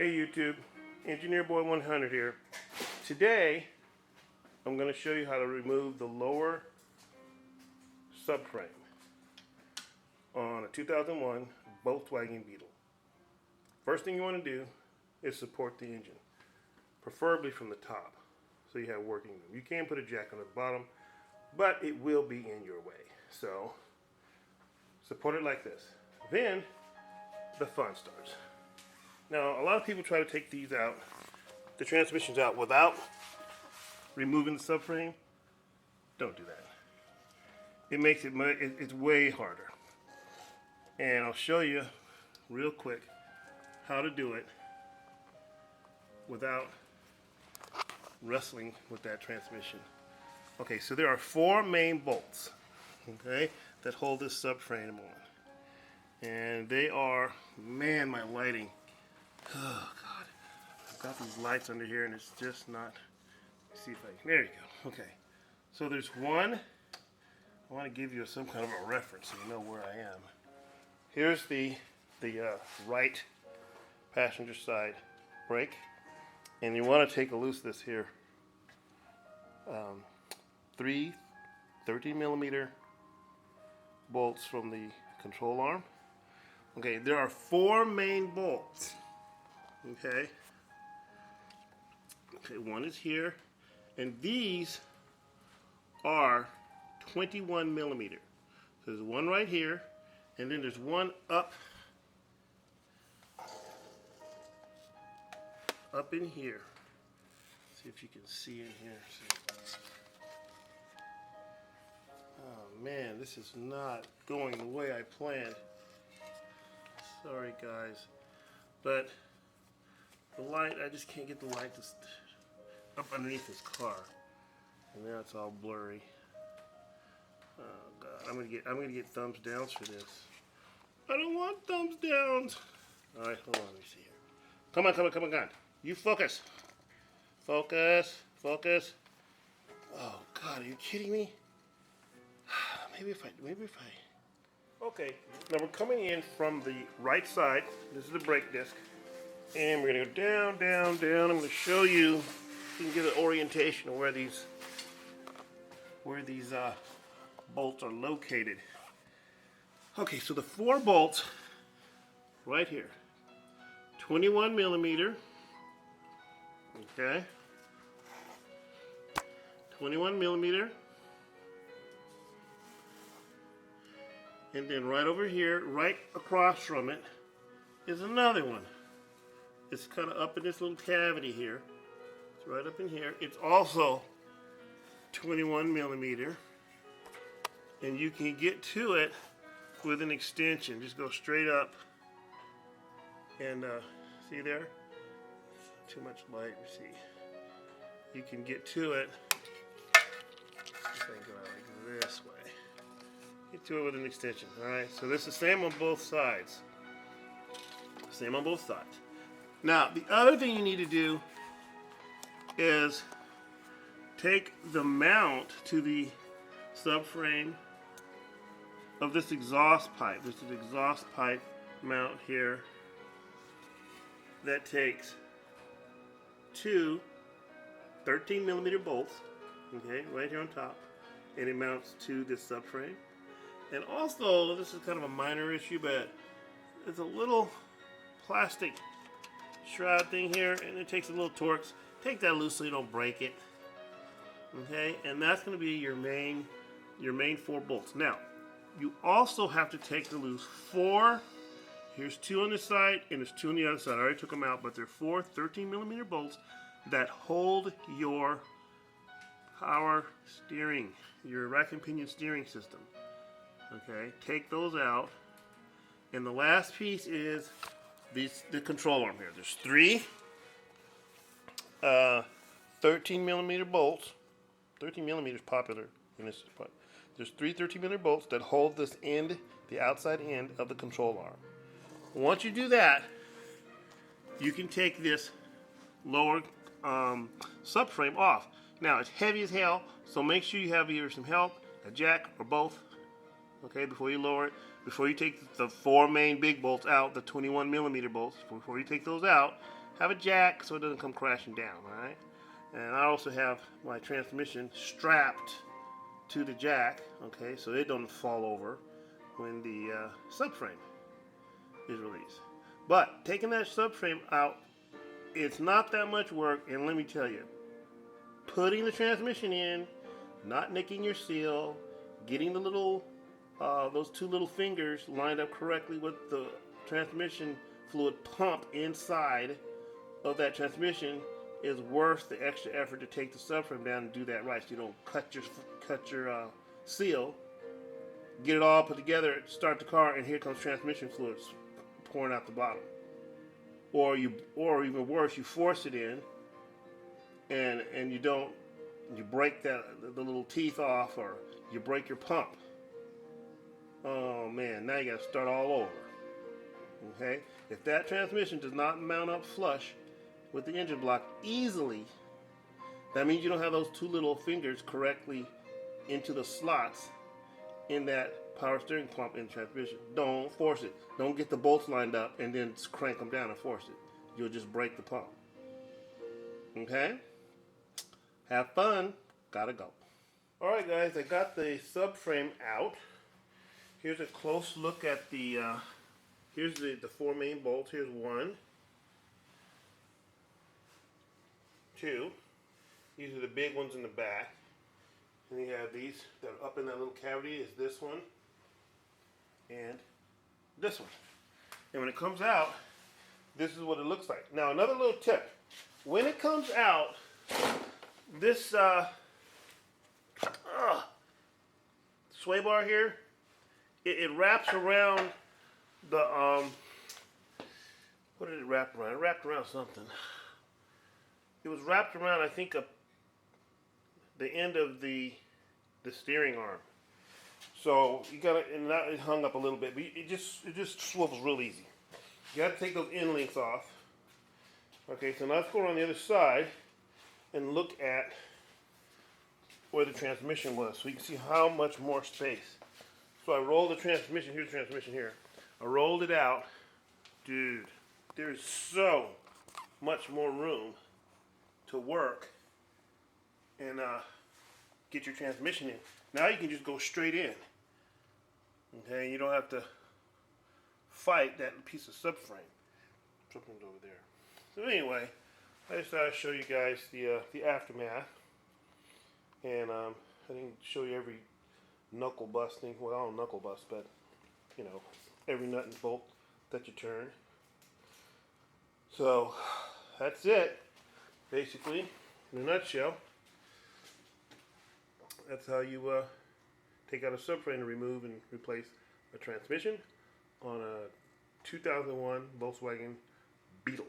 Hey YouTube, Engineer Boy 100 here. Today, I'm going to show you how to remove the lower subframe on a 2001 Volkswagen Beetle. First thing you want to do is support the engine, preferably from the top, so you have working room. You can put a jack on the bottom, but it will be in your way. So, support it like this. Then, the fun starts. Now, a lot of people try to take these out, the transmissions out, without removing the subframe. Don't do that. It makes it's way harder. And I'll show you real quick how to do it without wrestling with that transmission. Okay, so there are 4 main bolts, okay, that hold this subframe on. And they are, man, my lighting. Oh God, I've got these lights under here and it's just not, let's see if I can, there you go, okay. So there's one, I want to give you some kind of a reference so you know where I am. Here's the right passenger side brake, and you want to take a loose this here. 3 13mm bolts from the control arm. Okay, there are 4 main bolts. Okay, one is here, and these are 21mm. So there's one right here, and then there's one up in here. See if you can see in here. Oh man, this is not going the way I planned. Sorry guys, but the light, I just can't get the light to up underneath this car, and now it's all blurry. Oh God, I'm gonna get thumbs downs for this. I don't want thumbs downs. All right, hold on, let me see here. Come on. You focus. Focus. Oh God, are you kidding me? Maybe if I. Okay, now we're coming in from the right side. This is the brake disc. And we're going to go down. I'm going to show you, so you can get an orientation of where these bolts are located. Okay, so the 4 bolts right here. 21mm. Okay. 21mm. And then right over here, right across from it, is another one. It's kind of up in this little cavity here. It's right up in here. It's also 21mm. And you can get to it with an extension. Just go straight up. And see there? Too much light, you see. You can get to it. This thing go out like this way. Get to it with an extension. Alright, so this is the same on both sides. Same on both sides. Now, the other thing you need to do is take the mount to the subframe of this exhaust pipe. This is an exhaust pipe mount here that takes 2 13mm bolts, okay, right here on top, and it mounts to this subframe. And also, this is kind of a minor issue, but it's a little plastic shroud thing here, and it takes a little torques. Take that loose so you don't break it. Okay, and that's going to be your main 4 bolts. Now, you also have to take the loose 4. Here's 2 on this side, and there's 2 on the other side. I already took them out, but they're 4 13mm bolts that hold your power steering, your rack and pinion steering system. Okay, take those out. And the last piece is the control arm here. There's 3 13mm bolts. 13mm is popular in this part. There's 3 13mm bolts that hold this end, the outside end of the control arm. Once you do that, you can take this lower subframe off. Now it's heavy as hell, so make sure you have either some help, a jack, or both. Okay, before you lower it, before you take the 4 main big bolts out, the 21mm bolts, before you take those out, have a jack so it doesn't come crashing down, all right? And I also have my transmission strapped to the jack, okay, so it doesn't fall over when the subframe is released. But taking that subframe out, it's not that much work, and let me tell you, putting the transmission in, not nicking your seal, getting the little, those two little fingers lined up correctly with the transmission fluid pump inside of that transmission is worth the extra effort to take the subframe down and do that right, so you don't cut your seal, get it all put together, start the car, and here comes transmission fluids pouring out the bottom. Or even worse, you force it in, and you break the little teeth off, or you break your pump. Oh man, now you got to start all over. Okay, if that transmission does not mount up flush with the engine block easily, that means you don't have those two little fingers correctly into the slots in that power steering pump in the transmission. Don't force it. Don't get the bolts lined up and then crank them down and force it. You'll just break the pump. Okay? Have fun. Gotta go. Alright guys, I got the subframe out. Here's a close look at the, here's the four main bolts. Here's one, two. These are the big ones in the back. And you have these that are up in that little cavity is this one and this one. And when it comes out, this is what it looks like. Now another little tip. When it comes out, this sway bar here, it wraps around the, what did it wrap around? It wrapped around something. It was wrapped around, I think, the end of the steering arm. So you gotta, and that it hung up a little bit, but it just swivels real easy. You gotta take those end links off. Okay, so now let's go around the other side and look at where the transmission was, so you can see how much more space. So I rolled the transmission. Here's the transmission here. I rolled it out, dude. There's so much more room to work and get your transmission in. Now you can just go straight in. Okay, you don't have to fight that piece of subframe. Something's over there. So anyway, I just thought I'd show you guys the aftermath, and I didn't show you every knuckle busting. Well, I don't knuckle bust, but you know, every nut and bolt that you turn. So that's it, basically, in a nutshell. That's how you take out a subframe to remove and replace a transmission on a 2001 Volkswagen Beetle.